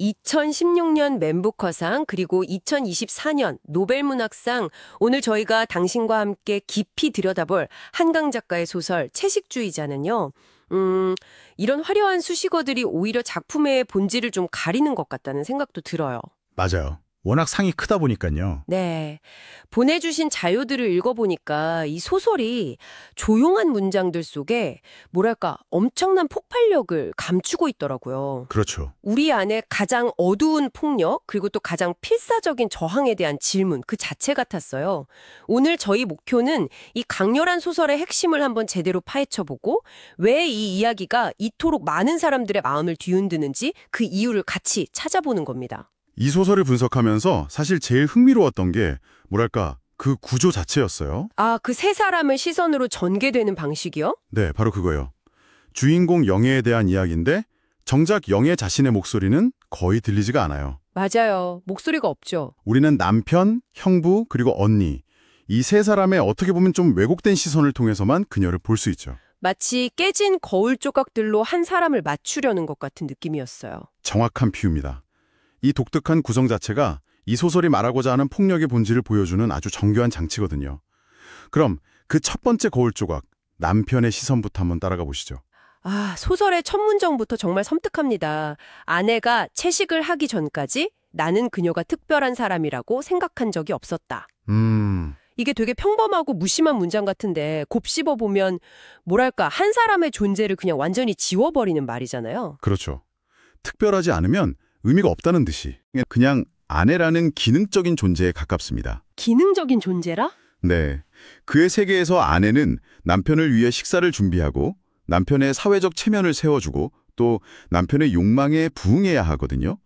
2016년 맨부커상 그리고 2024년 노벨문학상 오늘 저희가 당신과 함께 깊이 들여다볼 한강 작가의 소설 채식주의자는요. 이런 화려한 수식어들이 오히려 작품의 본질을 좀 가리는 것 같다는 생각도 들어요. 맞아요. 워낙 상이 크다 보니까요. 네. 보내주신 자료들을 읽어보니까 이 소설이 조용한 문장들 속에 뭐랄까 엄청난 폭발력을 감추고 있더라고요. 그렇죠. 우리 안에 가장 어두운 폭력 그리고 또 가장 필사적인 저항에 대한 질문 그 자체 같았어요. 오늘 저희 목표는 이 강렬한 소설의 핵심을 한번 제대로 파헤쳐보고 왜 이 이야기가 이토록 많은 사람들의 마음을 뒤흔드는지 그 이유를 같이 찾아보는 겁니다. 이 소설을 분석하면서 사실 제일 흥미로웠던 게 뭐랄까 그 구조 자체였어요. 아, 그 세 사람을 시선으로 전개되는 방식이요? 네, 바로 그거예요. 주인공 영애에 대한 이야기인데 정작 영애 자신의 목소리는 거의 들리지가 않아요. 맞아요. 목소리가 없죠. 우리는 남편, 형부, 그리고 언니 이 세 사람의 어떻게 보면 좀 왜곡된 시선을 통해서만 그녀를 볼 수 있죠. 마치 깨진 거울 조각들로 한 사람을 맞추려는 것 같은 느낌이었어요. 정확한 비유입니다. 이 독특한 구성 자체가 이 소설이 말하고자 하는 폭력의 본질을 보여주는 아주 정교한 장치거든요. 그럼 그 첫 번째 거울 조각, 남편의 시선부터 한번 따라가 보시죠. 아, 소설의 첫 문장부터 정말 섬뜩합니다. 아내가 채식을 하기 전까지 나는 그녀가 특별한 사람이라고 생각한 적이 없었다. 이게 되게 평범하고 무심한 문장 같은데 곱씹어 보면 뭐랄까 한 사람의 존재를 그냥 완전히 지워버리는 말이잖아요. 그렇죠. 특별하지 않으면 의미가 없다는 듯이 그냥 아내라는 기능적인 존재에 가깝습니다. 기능적인 존재라? 네. 그의 세계에서 아내는 남편을 위해 식사를 준비하고 남편의 사회적 체면을 세워주고 또 남편의 욕망에 부응해야 하거든요.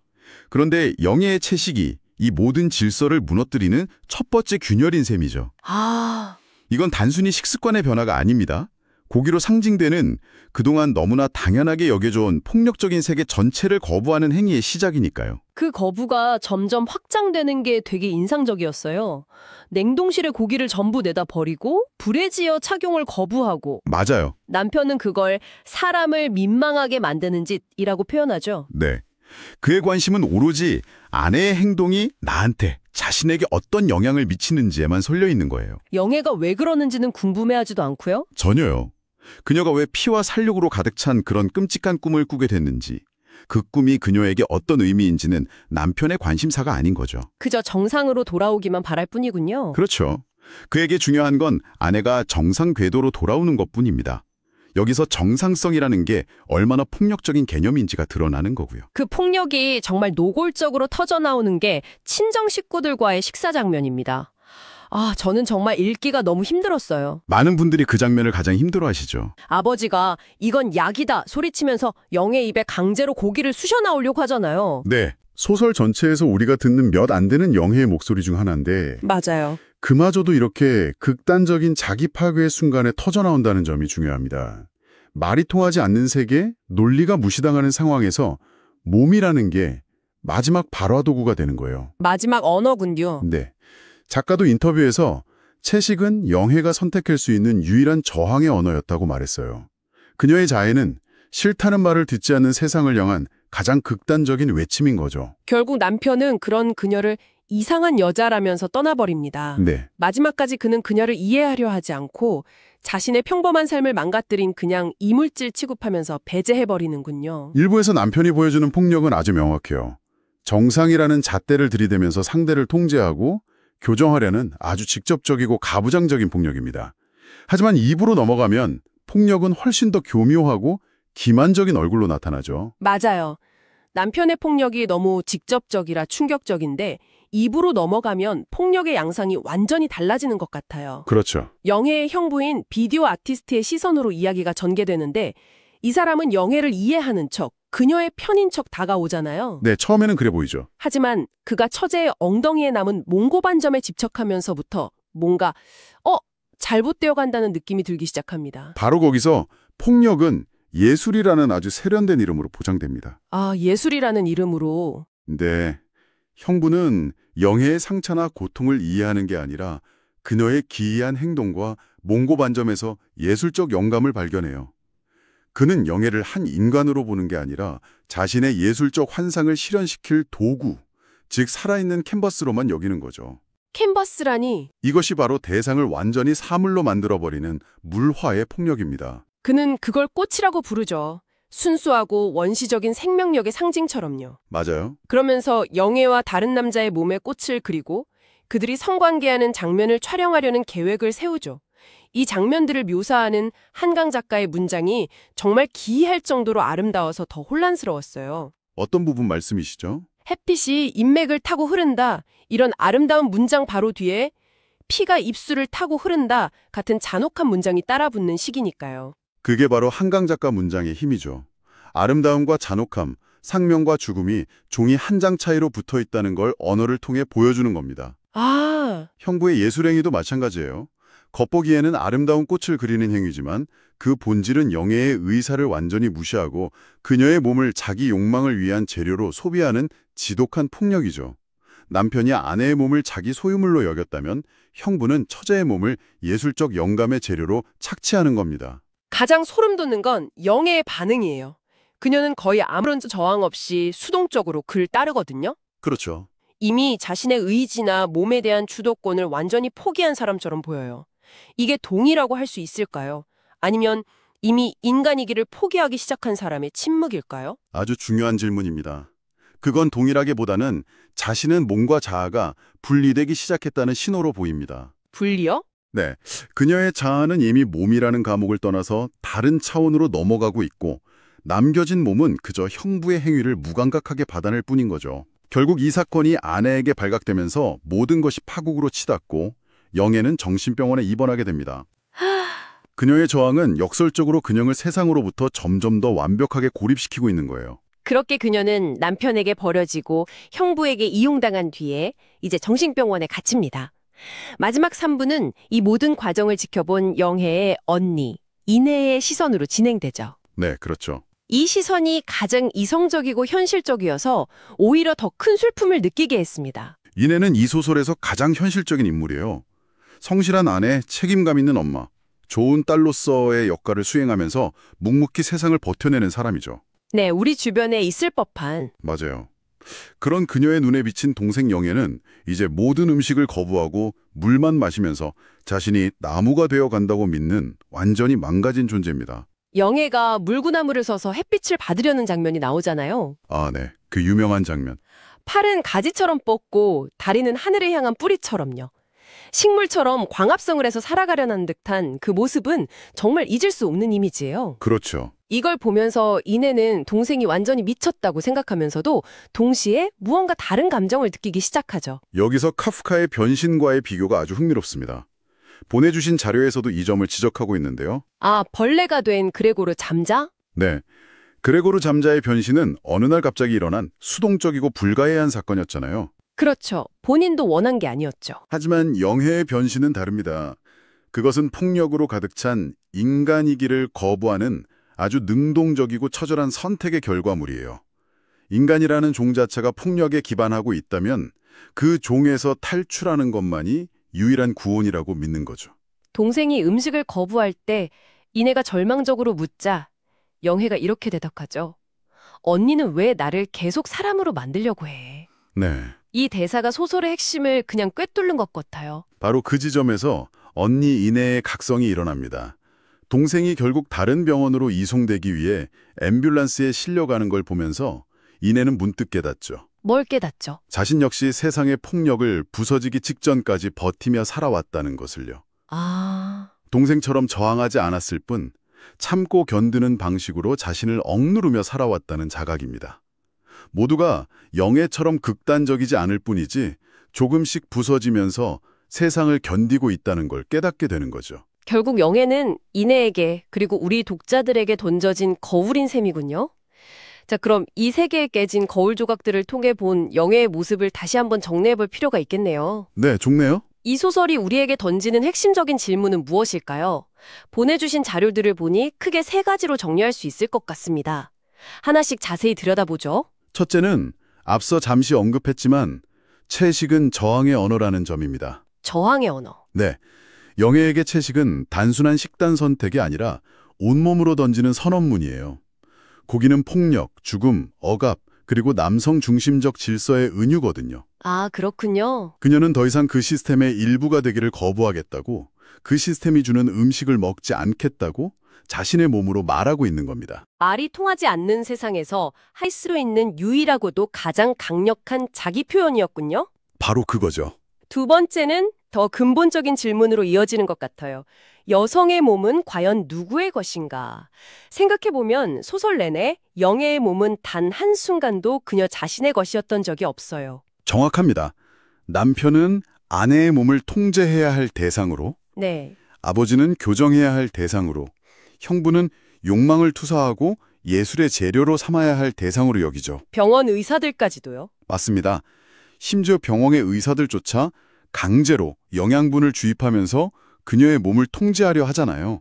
그런데 영애의 채식이 이 모든 질서를 무너뜨리는 첫 번째 균열인 셈이죠. 아, 이건 단순히 식습관의 변화가 아닙니다. 고기로 상징되는 그동안 너무나 당연하게 여겨져온 폭력적인 세계 전체를 거부하는 행위의 시작이니까요. 그 거부가 점점 확장되는 게 되게 인상적이었어요. 냉동실에 고기를 전부 내다 버리고 불에 지어 착용을 거부하고 맞아요. 남편은 그걸 사람을 민망하게 만드는 짓이라고 표현하죠. 네. 그의 관심은 오로지 아내의 행동이 나한테, 자신에게 어떤 영향을 미치는지에만 쏠려 있는 거예요. 영애가 왜 그러는지는 궁금해하지도 않고요. 전혀요. 그녀가 왜 피와 살육으로 가득 찬 그런 끔찍한 꿈을 꾸게 됐는지, 그 꿈이 그녀에게 어떤 의미인지는 남편의 관심사가 아닌 거죠. 그저 정상으로 돌아오기만 바랄 뿐이군요. 그렇죠. 그에게 중요한 건 아내가 정상 궤도로 돌아오는 것뿐입니다. 여기서 정상성이라는 게 얼마나 폭력적인 개념인지가 드러나는 거고요. 그 폭력이 정말 노골적으로 터져나오는 게 친정 식구들과의 식사 장면입니다. 아, 저는 정말 읽기가 너무 힘들었어요. 많은 분들이 그 장면을 가장 힘들어하시죠. 아버지가 이건 약이다 소리치면서 영애 입에 강제로 고기를 쑤셔 나오려고 하잖아요. 네. 소설 전체에서 우리가 듣는 몇 안 되는 영애의 목소리 중 하나인데 맞아요. 그마저도 이렇게 극단적인 자기 파괴의 순간에 터져나온다는 점이 중요합니다. 말이 통하지 않는 세계, 논리가 무시당하는 상황에서 몸이라는 게 마지막 발화도구가 되는 거예요. 마지막 언어군요. 네. 작가도 인터뷰에서 채식은 영애가 선택할 수 있는 유일한 저항의 언어였다고 말했어요. 그녀의 자해는 싫다는 말을 듣지 않는 세상을 향한 가장 극단적인 외침인 거죠. 결국 남편은 그런 그녀를 이상한 여자라면서 떠나버립니다. 네. 마지막까지 그는 그녀를 이해하려 하지 않고 자신의 평범한 삶을 망가뜨린 그냥 이물질 취급하면서 배제해버리는군요. 일부에서 남편이 보여주는 폭력은 아주 명확해요. 정상이라는 잣대를 들이대면서 상대를 통제하고 교정하려는 아주 직접적이고 가부장적인 폭력입니다. 하지만 2부로 넘어가면 폭력은 훨씬 더 교묘하고 기만적인 얼굴로 나타나죠. 맞아요. 남편의 폭력이 너무 직접적이라 충격적인데 2부로 넘어가면 폭력의 양상이 완전히 달라지는 것 같아요. 그렇죠. 영애의 형부인 비디오 아티스트의 시선으로 이야기가 전개되는데 이 사람은 영애를 이해하는 척, 그녀의 편인 척 다가오잖아요. 네, 처음에는 그래 보이죠. 하지만 그가 처제의 엉덩이에 남은 몽고반점에 집착하면서부터 뭔가 잘못되어 간다는 느낌이 들기 시작합니다. 바로 거기서 폭력은 예술이라는 아주 세련된 이름으로 보장됩니다. 아, 예술이라는 이름으로. 네, 형부는 영애의 상처나 고통을 이해하는 게 아니라 그녀의 기이한 행동과 몽고반점에서 예술적 영감을 발견해요. 그는 영예를 한 인간으로 보는 게 아니라 자신의 예술적 환상을 실현시킬 도구, 즉 살아있는 캔버스로만 여기는 거죠. 캔버스라니. 이것이 바로 대상을 완전히 사물로 만들어버리는 물화의 폭력입니다. 그는 그걸 꽃이라고 부르죠. 순수하고 원시적인 생명력의 상징처럼요. 맞아요. 그러면서 영애와 다른 남자의 몸에 꽃을 그리고 그들이 성관계하는 장면을 촬영하려는 계획을 세우죠. 이 장면들을 묘사하는 한강 작가의 문장이 정말 기이할 정도로 아름다워서 더 혼란스러웠어요. 어떤 부분 말씀이시죠? 햇빛이 인맥을 타고 흐른다. 이런 아름다운 문장 바로 뒤에 피가 입술을 타고 흐른다 같은 잔혹한 문장이 따라붙는 시기니까요. 그게 바로 한강 작가 문장의 힘이죠. 아름다움과 잔혹함, 상명과 죽음이 종이 한 장 차이로 붙어 있다는 걸 언어를 통해 보여주는 겁니다. 아, 형부의 예술행위도 마찬가지예요. 겉보기에는 아름다운 꽃을 그리는 행위지만 그 본질은 영예의 의사를 완전히 무시하고 그녀의 몸을 자기 욕망을 위한 재료로 소비하는 지독한 폭력이죠. 남편이 아내의 몸을 자기 소유물로 여겼다면 형부는 처제의 몸을 예술적 영감의 재료로 착취하는 겁니다. 가장 소름 돋는 건 영애의 반응이에요. 그녀는 거의 아무런 저항 없이 수동적으로 그를 따르거든요. 그렇죠. 이미 자신의 의지나 몸에 대한 주도권을 완전히 포기한 사람처럼 보여요. 이게 동의라고 할 수 있을까요? 아니면 이미 인간이기를 포기하기 시작한 사람의 침묵일까요? 아주 중요한 질문입니다. 그건 동일하기보다는 자신은 몸과 자아가 분리되기 시작했다는 신호로 보입니다. 분리요? 네, 그녀의 자아는 이미 몸이라는 감옥을 떠나서 다른 차원으로 넘어가고 있고 남겨진 몸은 그저 형부의 행위를 무감각하게 받아낼 뿐인 거죠. 결국 이 사건이 아내에게 발각되면서 모든 것이 파국으로 치닫고 영애는 정신병원에 입원하게 됩니다. 그녀의 저항은 역설적으로 그녀를 세상으로부터 점점 더 완벽하게 고립시키고 있는 거예요. 그렇게 그녀는 남편에게 버려지고 형부에게 이용당한 뒤에 이제 정신병원에 갇힙니다. 마지막 3부는 이 모든 과정을 지켜본 영애의 언니, 이내의 시선으로 진행되죠. 네, 그렇죠. 이 시선이 가장 이성적이고 현실적이어서 오히려 더 큰 슬픔을 느끼게 했습니다. 이내는 이 소설에서 가장 현실적인 인물이에요. 성실한 아내, 책임감 있는 엄마, 좋은 딸로서의 역할을 수행하면서 묵묵히 세상을 버텨내는 사람이죠. 네, 우리 주변에 있을 법한. 맞아요. 그런 그녀의 눈에 비친 동생 영애는 이제 모든 음식을 거부하고 물만 마시면서 자신이 나무가 되어 간다고 믿는 완전히 망가진 존재입니다. 영애가 물구나무를 서서 햇빛을 받으려는 장면이 나오잖아요. 아, 네. 그 유명한 장면. 팔은 가지처럼 뻗고 다리는 하늘을 향한 뿌리처럼요. 식물처럼 광합성을 해서 살아가려는 듯한 그 모습은 정말 잊을 수 없는 이미지예요. 그렇죠. 이걸 보면서 이내는 동생이 완전히 미쳤다고 생각하면서도 동시에 무언가 다른 감정을 느끼기 시작하죠. 여기서 카프카의 변신과의 비교가 아주 흥미롭습니다. 보내주신 자료에서도 이 점을 지적하고 있는데요. 아, 벌레가 된 그레고르 잠자? 네. 그레고르 잠자의 변신은 어느 날 갑자기 일어난 수동적이고 불가해한 사건이었잖아요. 그렇죠. 본인도 원한 게 아니었죠. 하지만 영혜의 변신은 다릅니다. 그것은 폭력으로 가득 찬 인간이기를 거부하는 아주 능동적이고 처절한 선택의 결과물이에요. 인간이라는 종 자체가 폭력에 기반하고 있다면 그 종에서 탈출하는 것만이 유일한 구원이라고 믿는 거죠. 동생이 음식을 거부할 때 이내가 절망적으로 묻자 영혜가 이렇게 대답하죠. 언니는 왜 나를 계속 사람으로 만들려고 해? 네. 이 대사가 소설의 핵심을 그냥 꿰뚫는 것 같아요. 바로 그 지점에서 언니 이내의 각성이 일어납니다. 동생이 결국 다른 병원으로 이송되기 위해 앰뷸런스에 실려가는 걸 보면서 이내는 문득 깨닫죠. 뭘 깨닫죠? 자신 역시 세상의 폭력을 부서지기 직전까지 버티며 살아왔다는 것을요. 아, 동생처럼 저항하지 않았을 뿐 참고 견디는 방식으로 자신을 억누르며 살아왔다는 자각입니다. 모두가 영애처럼 극단적이지 않을 뿐이지 조금씩 부서지면서 세상을 견디고 있다는 걸 깨닫게 되는 거죠. 결국 영혜는 이내에게 그리고 우리 독자들에게 던져진 거울인 셈이군요. 자, 그럼 이 세계에 깨진 거울 조각들을 통해 본 영혜의 모습을 다시 한번 정리해 볼 필요가 있겠네요. 네, 좋네요. 이 소설이 우리에게 던지는 핵심적인 질문은 무엇일까요? 보내주신 자료들을 보니 크게 3가지로 정리할 수 있을 것 같습니다. 하나씩 자세히 들여다보죠. 첫째는 앞서 잠시 언급했지만 채식은 저항의 언어라는 점입니다. 저항의 언어. 네, 영애에게 채식은 단순한 식단 선택이 아니라 온몸으로 던지는 선언문이에요. 고기는 폭력, 죽음, 억압, 그리고 남성 중심적 질서의 은유거든요. 아, 그렇군요. 그녀는 더 이상 그 시스템의 일부가 되기를 거부하겠다고, 그 시스템이 주는 음식을 먹지 않겠다고 자신의 몸으로 말하고 있는 겁니다. 말이 통하지 않는 세상에서 할 수 있는 유일하고도 가장 강력한 자기 표현이었군요. 바로 그거죠. 두 번째는 더 근본적인 질문으로 이어지는 것 같아요. 여성의 몸은 과연 누구의 것인가? 생각해보면 소설 내내 영애의 몸은 단 한순간도 그녀 자신의 것이었던 적이 없어요. 정확합니다. 남편은 아내의 몸을 통제해야 할 대상으로, 네. 아버지는 교정해야 할 대상으로, 형부는 욕망을 투사하고 예술의 재료로 삼아야 할 대상으로 여기죠. 병원 의사들까지도요. 맞습니다. 심지어 병원의 의사들조차 강제로 영양분을 주입하면서 그녀의 몸을 통제하려 하잖아요.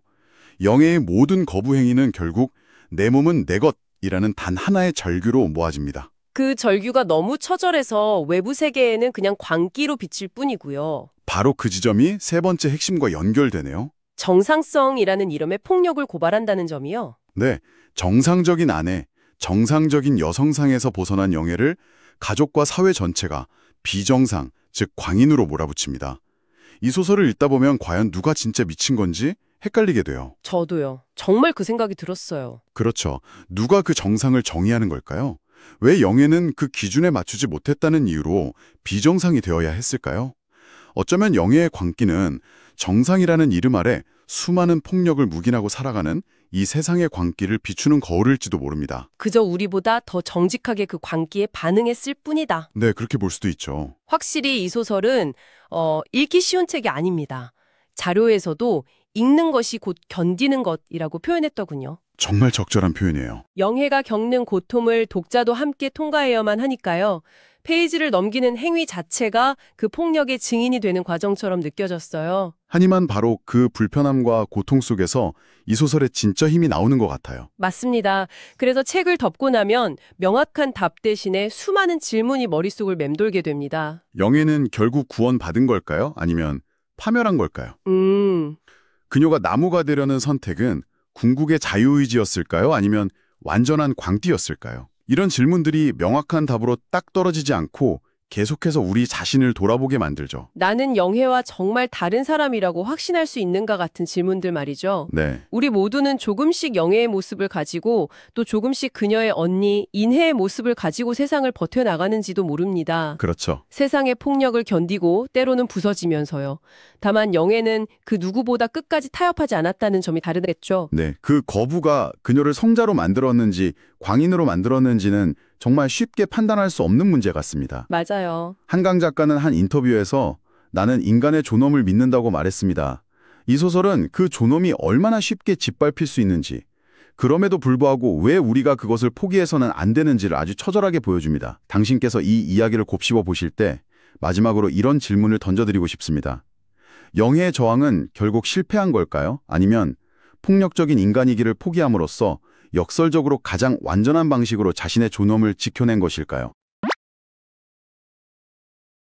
영애의 모든 거부 행위는 결국 내 몸은 내 것이라는 단 하나의 절규로 모아집니다. 그 절규가 너무 처절해서 외부 세계에는 그냥 광기로 비칠 뿐이고요. 바로 그 지점이 세 번째 핵심과 연결되네요. 정상성이라는 이름의 폭력을 고발한다는 점이요. 네, 정상적인 아내, 정상적인 여성상에서 벗어난 영애를 가족과 사회 전체가 비정상, 즉 광인으로 몰아붙입니다. 이 소설을 읽다 보면 과연 누가 진짜 미친 건지 헷갈리게 돼요. 저도요. 정말 그 생각이 들었어요. 그렇죠. 누가 그 정상을 정의하는 걸까요? 왜 영애는 그 기준에 맞추지 못했다는 이유로 비정상이 되어야 했을까요? 어쩌면 영애의 광기는 정상이라는 이름 아래 수많은 폭력을 묵인하고 살아가는 이 세상의 광기를 비추는 거울일지도 모릅니다. 그저 우리보다 더 정직하게 그 광기에 반응했을 뿐이다. 네, 그렇게 볼 수도 있죠. 확실히 이 소설은 읽기 쉬운 책이 아닙니다. 자료에서도 읽는 것이 곧 견디는 것이라고 표현했더군요. 정말 적절한 표현이에요. 영애가 겪는 고통을 독자도 함께 통과해야만 하니까요. 페이지를 넘기는 행위 자체가 그 폭력의 증인이 되는 과정처럼 느껴졌어요. 하지만 바로 그 불편함과 고통 속에서 이 소설의 진짜 힘이 나오는 것 같아요. 맞습니다. 그래서 책을 덮고 나면 명확한 답 대신에 수많은 질문이 머릿속을 맴돌게 됩니다. 영애는 결국 구원받은 걸까요? 아니면 파멸한 걸까요? 그녀가 나무가 되려는 선택은 궁극의 자유의지였을까요? 아니면 완전한 광띠였을까요? 이런 질문들이 명확한 답으로 딱 떨어지지 않고 계속해서 우리 자신을 돌아보게 만들죠. 나는 영애와 정말 다른 사람이라고 확신할 수 있는가 같은 질문들 말이죠. 네, 우리 모두는 조금씩 영애의 모습을 가지고 또 조금씩 그녀의 언니 인혜의 모습을 가지고 세상을 버텨나가는지도 모릅니다. 그렇죠. 세상의 폭력을 견디고 때로는 부서지면서요. 다만 영애는 그 누구보다 끝까지 타협하지 않았다는 점이 다르겠죠. 네, 그 거부가 그녀를 성자로 만들었는지 광인으로 만들었는지는 정말 쉽게 판단할 수 없는 문제 같습니다. 맞아요. 한강 작가는 한 인터뷰에서 나는 인간의 존엄을 믿는다고 말했습니다. 이 소설은 그 존엄이 얼마나 쉽게 짓밟힐 수 있는지, 그럼에도 불구하고 왜 우리가 그것을 포기해서는 안 되는지를 아주 처절하게 보여줍니다. 당신께서 이 이야기를 곱씹어 보실 때 마지막으로 이런 질문을 던져드리고 싶습니다. 영애의 저항은 결국 실패한 걸까요? 아니면 폭력적인 인간이기를 포기함으로써 역설적으로 가장 완전한 방식으로 자신의 존엄을 지켜낸 것일까요?